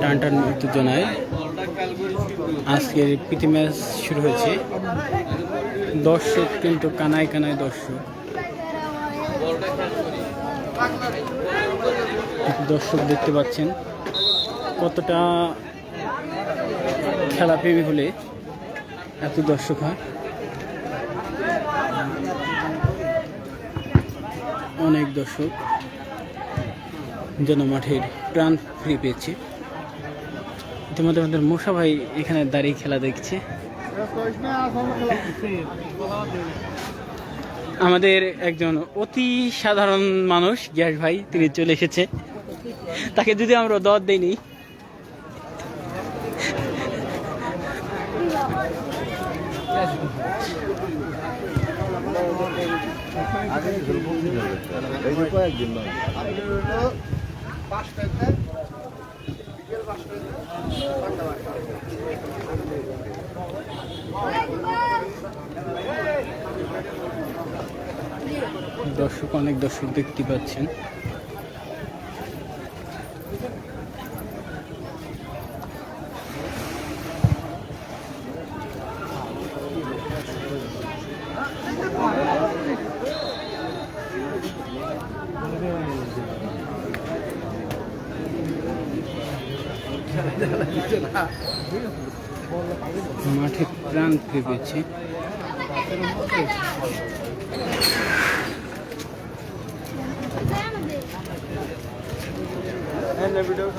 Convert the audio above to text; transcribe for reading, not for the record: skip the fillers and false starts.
টান টান উত্তেজনায় আজকের প্রীতি ম্যাচ শুরু হয়েছে। দর্শক কিন্তু কানায় কানায় দর্শক দর্শক দেখতে পাচ্ছেন কতটা খেলাপ্রেমী হলে এত দর্শক হয়। অনেক দর্শক যেন মাঠের প্রাণ ফিরে পেয়েছে। ইতিমধ্যে আমাদের মোশা ভাই এখানে দাঁড়িয়ে খেলা দেখছে। আমাদের একজন অতি সাধারণ মানুষ গ্যাস ভাই তিনি চলে এসেছে, তাকে যদি আমরা দর দেইনি। দর্শক অনেক দর্শক দেখতে পাচ্ছেন। মাঠে প্রাণ ফিরে পেয়েছে। ভিডিও